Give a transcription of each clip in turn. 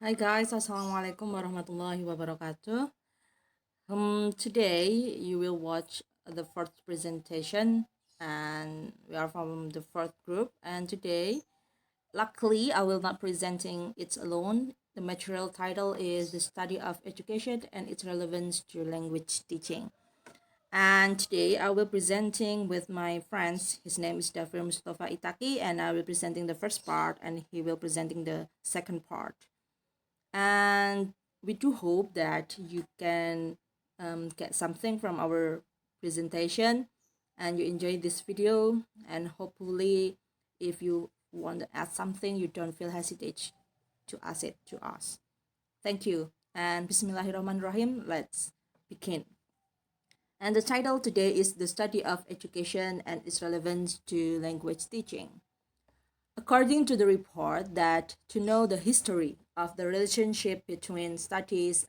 Hi guys, Assalamualaikum warahmatullahi wabarakatuh. Today you will watch the fourth presentation, and we are from the fourth group. And today, luckily, I will not presenting it alone. The material title is the study of education and its relevance to language teaching. And today I will presenting with my friends. His name is Dafir Mustafa Itaki, and I will presenting the first part, and he will presenting the second part. And we do hope that you can get something from our presentation and you enjoy this video, and hopefully if you want to add something, you don't feel hesitate to ask it to us. Thank you, and Bismillahirrahmanirrahim. Let's begin. And the title today is the study of education and its relevance to language teaching. According to the report, that to know the history of the relationship between studies,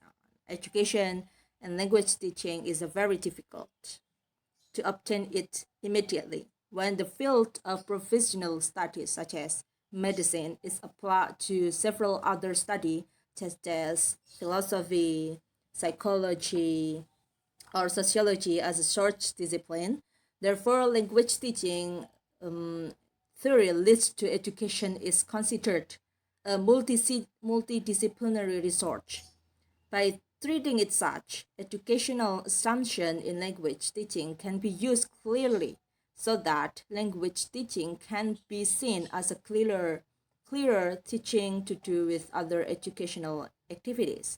education, and language teaching is very difficult to obtain it immediately when the field of professional studies such as medicine is applied to several other studies such as philosophy, psychology, or sociology as a short discipline. Therefore, language teaching theory leads to education is considered a multidisciplinary research. By treating it such, educational assumption in language teaching can be used clearly so that language teaching can be seen as a clearer teaching to do with other educational activities.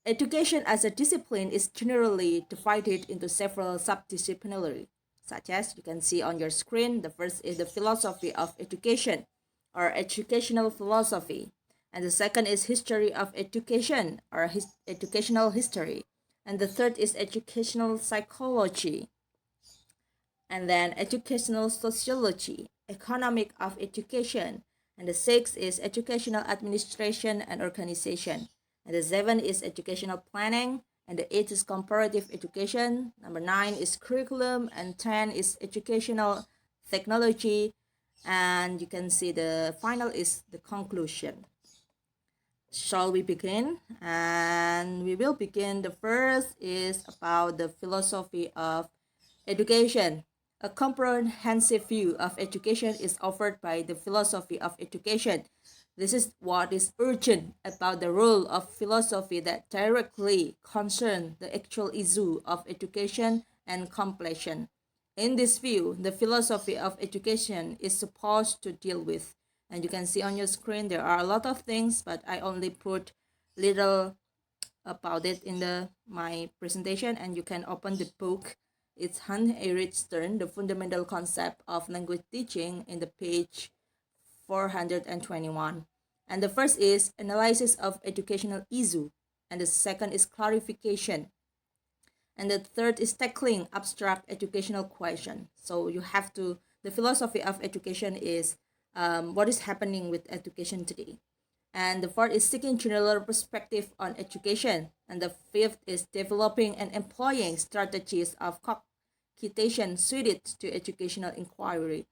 Education as a discipline is generally divided into several subdisciplinary, such as you can see on your screen. The first is the philosophy of education or educational philosophy, and the second is history of education or educational history, and the third is educational psychology, and then educational sociology, economic of education, and the sixth is educational administration and organization, and the seventh is educational planning, and the eighth is comparative education, number nine is curriculum, and 10 is educational technology, and you can see the final is the conclusion. Shall we begin? And we will begin. The first is about the philosophy of education. A comprehensive view of education is offered by the philosophy of education. This is what is urgent about the role of philosophy that directly concern the actual issue of education and completion. In this view, the philosophy of education is supposed to deal with, and you can see on your screen there are a lot of things, but I only put little about it in my presentation, and you can open the book. It's Hans Erich Stern, The Fundamental Concept of Language Teaching, in the page 421. And the first is analysis of educational issue, and the second is clarification, and the third is tackling abstract educational question. So you have to, the philosophy of education is what is happening with education today. And the fourth is seeking general perspective on education. And the fifth is developing and employing strategies of cognition suited to educational inquiry.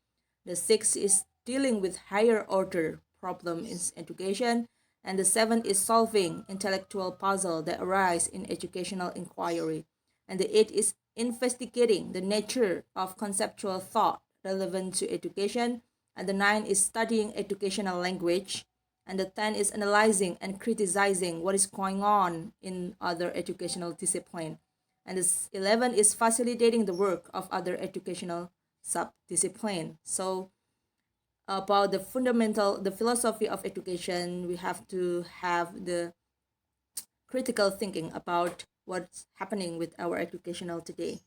The sixth is dealing with higher order problem in education. And the seventh is solving intellectual puzzle that arise in educational inquiry. And the eighth is investigating the nature of conceptual thought relevant to education. And the ninth is studying educational language, and the 10 is analyzing and criticizing what is going on in other educational discipline, and the 11 is facilitating the work of other educational subdiscipline. So about the philosophy of education, we have to have the critical thinking about what's happening with our educational today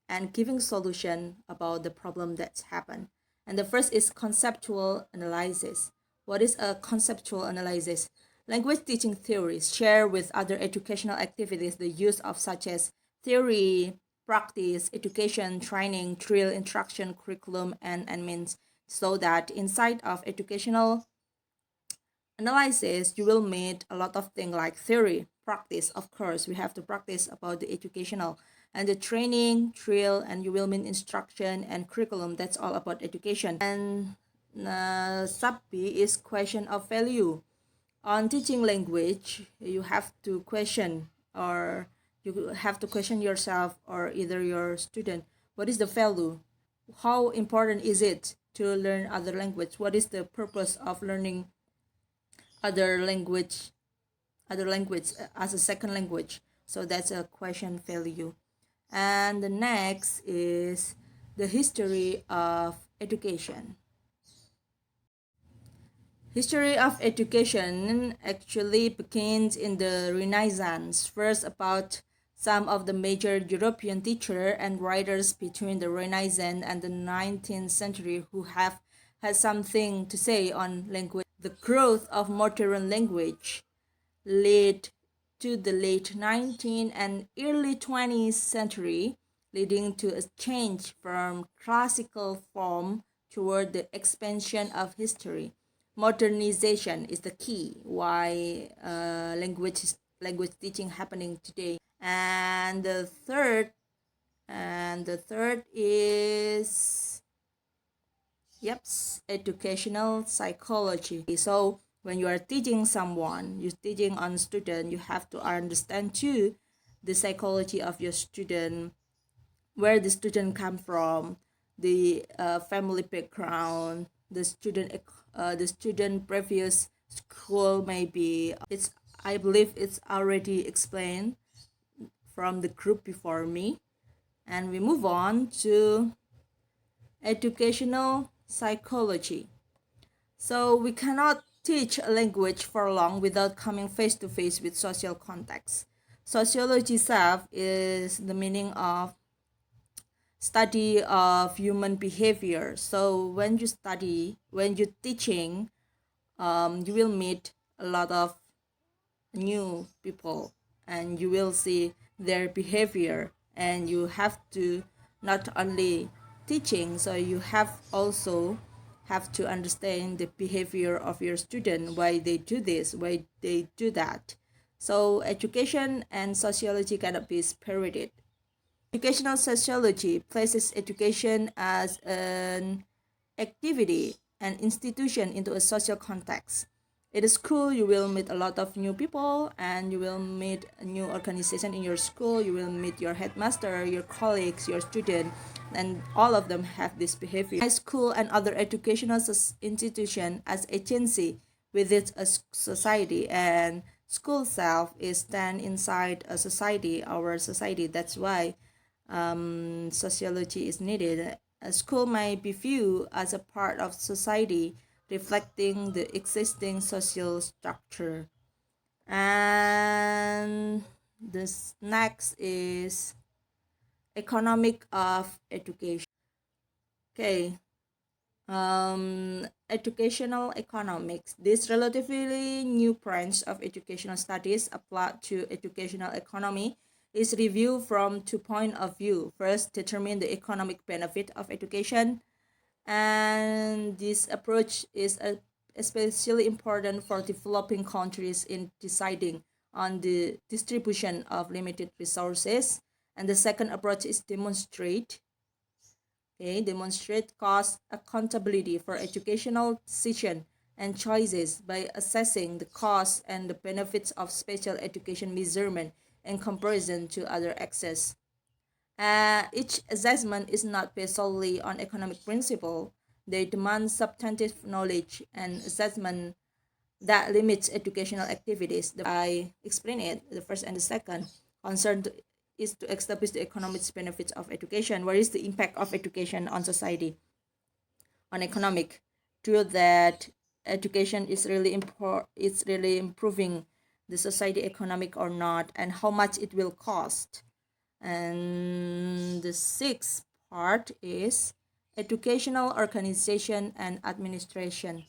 and giving solution about the problem that's happened. And the first is conceptual analysis. What is a conceptual analysis? Language teaching theories share with other educational activities the use of such as theory, practice, education, training, drill, instruction, curriculum, and means, so that inside of educational analysis, you will meet a lot of things like theory, practice. Of course, we have to practice about the educational, and the training, drill, and you will mean instruction and curriculum. That's all about education. And sub B is question of value. on teaching language, you have to question, or you have to question yourself or either your student, what is the value? How important is it to learn other language? What is the purpose of learning other language as a second language? So that's a question value. And the next is the history of education. History of education actually begins in the Renaissance, first about some of the major European teachers and writers between the Renaissance and the 19th century who have had something to say on language. The growth of modern language led to the late 19th and early 20th century, leading to a change from classical form toward the expansion of history. Modernization is the key why language teaching happening today. And the third is, yep, educational psychology. So when you are teaching someone, you're teaching on student, you have to understand too the psychology of your student, where the student come from, the family background, the student previous school maybe. It's I believe it's already explained from the group before me, and we move on to educational psychology. So we cannot teach a language for long without coming face to face with social context. Sociology itself is the meaning of study of human behavior. So when you're teaching, you will meet a lot of new people and you will see their behavior, and you have to not only teaching, so you have also have to understand the behavior of your student, why they do this, why they do that. So education and sociology cannot be separated. Educational sociology places education as an activity and institution into a social context. At a school, you will meet a lot of new people and you will meet a new organization in your school. You will meet your headmaster, your colleagues, your student, and all of them have this behavior. High school and other educational institution as agency within a society, and school self is stand inside a society, our society. That's why sociology is needed. A school may be viewed as a part of society, reflecting the existing social structure. And this next is economic of education. Okay, educational economics. This relatively new branch of educational studies applied to educational economy is reviewed from two points of view. First, determine the economic benefit of education, and this approach is especially important for developing countries in deciding on the distribution of limited resources. And the second approach is demonstrate cost accountability for educational decision and choices by assessing the costs and the benefits of special education measurement in comparison to other access. Each assessment is not based solely on economic principle. They demand substantive knowledge and assessment that limits educational activities. I explain it, the first and the second. Concern is to establish the economic benefits of education. What is the impact of education on society, on economic? True that education is really it's really improving the society economic or not, and how much it will cost. And the sixth part is educational organization and administration.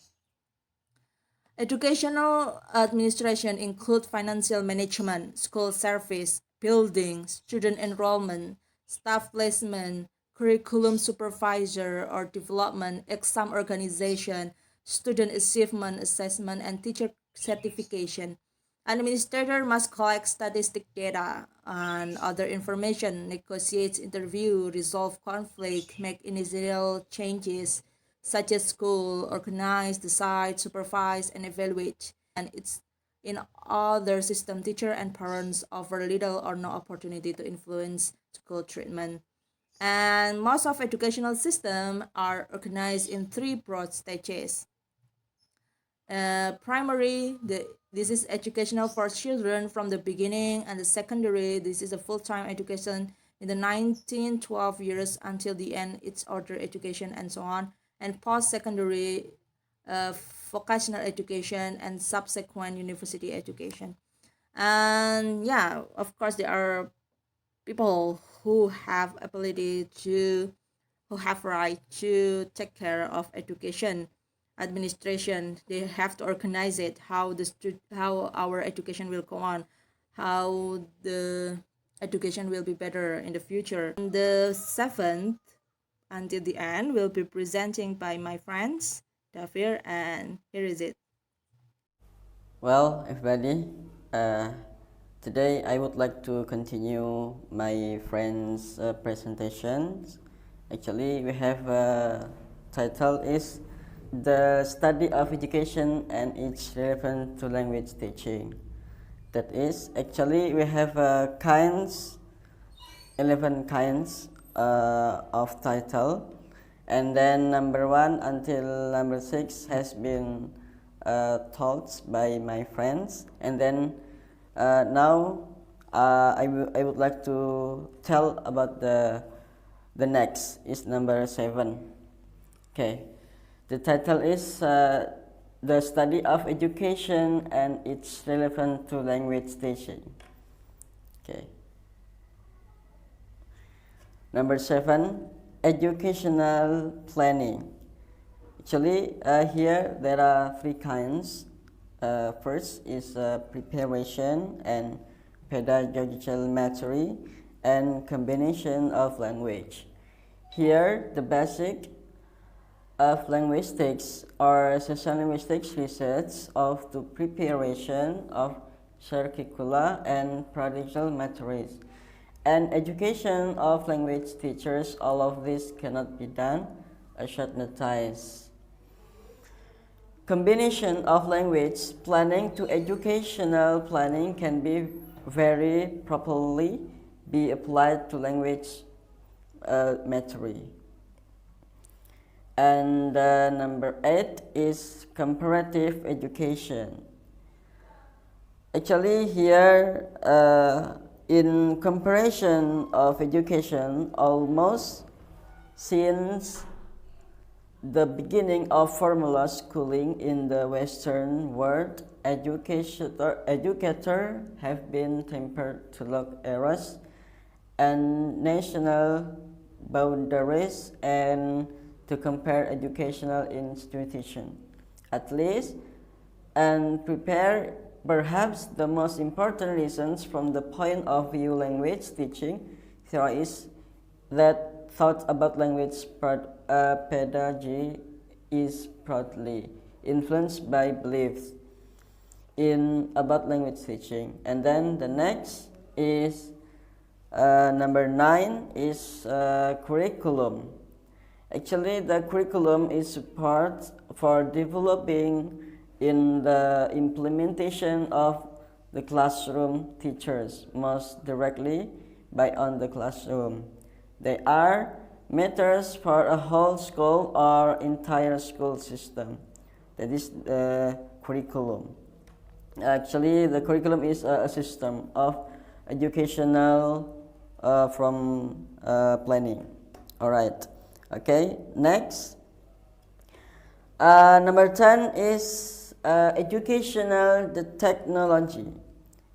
Educational administration include financial management, school service, building, student enrollment, staff placement, curriculum supervisor or development, exam organization, student achievement assessment, and teacher certification. Administrator must collect statistic data and other information, negotiate, interview, resolve conflict, make initial changes, such as school, organize, decide, supervise, and evaluate. And it's in other system, teacher and parents offer little or no opportunity to influence school treatment. And most of educational system are organized in three broad stages. Primary, this is educational for children from the beginning, and the secondary, this is a full-time education in the 19-12 years until the end, it's order education and so on. And post-secondary, vocational education and subsequent university education. And yeah, of course, there are people who have ability to who have right to take care of education administration. They have to organize it, how our education will go on, how the education will be better in the future. And the seventh until the end will be presenting by my friends Davir, and here is it. Well, everybody, today I would like to continue my friend's presentations. Actually, we have title is the study of education and its relevance to language teaching. That is, actually, we have 11 kinds of title, and then number 1 until number 6 has been taught by my friends, and then now I would like to tell about the next is number 7. Okay, the title is the study of education and its relevance to language teaching. Okay. Number 7, educational planning. Actually, here there are 3 kinds. First is preparation and pedagogical material and combination of language. Here, the basic of linguistics or social linguistics research of the preparation of curricula and pedagogical materials. And education of language teachers, all of this cannot be done a short notice. Combination of language planning to educational planning can be very properly be applied to language material. And number 8 is comparative education. Actually, here in comparison of education, almost since the beginning of formal schooling in the Western world, educators have been tempered to look eras and national boundaries and to compare educational institutions, at least, and prepare perhaps the most important reasons from the point of view language teaching theories that thought about language pedagogy is broadly influenced by beliefs in about language teaching. And then the next is number 9 is curriculum. Actually, the curriculum is support for developing in the implementation of the classroom teachers most directly by on the classroom. They are matters for a whole school or entire school system. That is the curriculum. Actually, the curriculum is a system of educational from planning. All right. Okay. Next. Number 10 is educational the technology.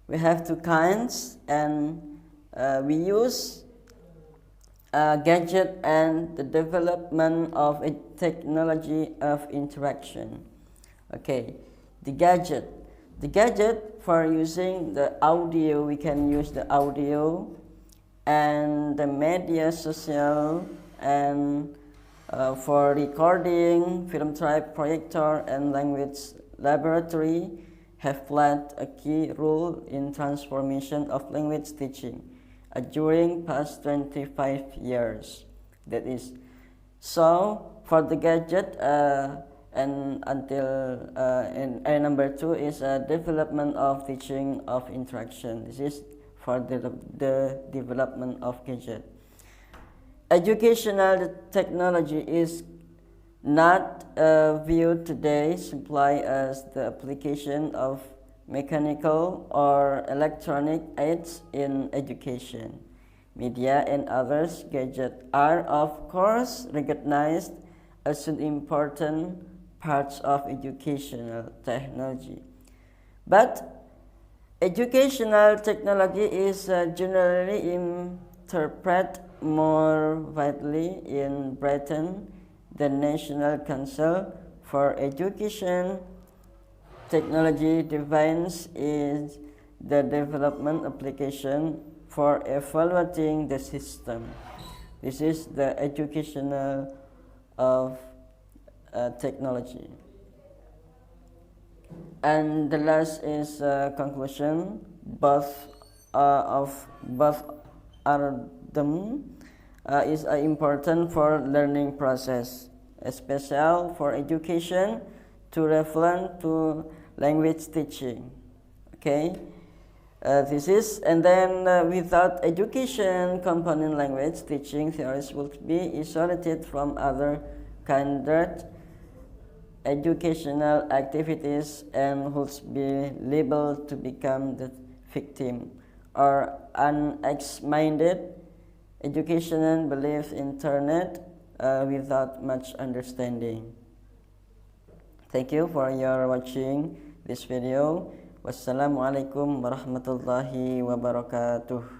We have 2 kinds, and we use gadget and the development of a technology of interaction. Okay, the gadget for using the audio, we can use the audio and the media social, and for recording, film type, projector, and language laboratory have played a key role in transformation of language teaching during past 25 years. That is, so for the gadget, And and number 2 is development of teaching of interaction. This is for the development of gadget. Educational technology is not viewed today simply as the application of mechanical or electronic aids in education. Media and others gadgets are of course recognized as an important parts of educational technology. But educational technology is generally interpreted more widely in Britain. The National Council for Education Technology defines is the development application for evaluating the system. This is the educational of technology. And the last is conclusion. Both are them is important for learning process, especially for education to relevant to language teaching. Okay, this is and then without education component language teaching theories would be isolated from other kindred educational activities and would be liable to become the victim or unexamined education believes internet without much understanding. Thank you for your watching this video. Wassalamualaikum warahmatullahi wabarakatuh.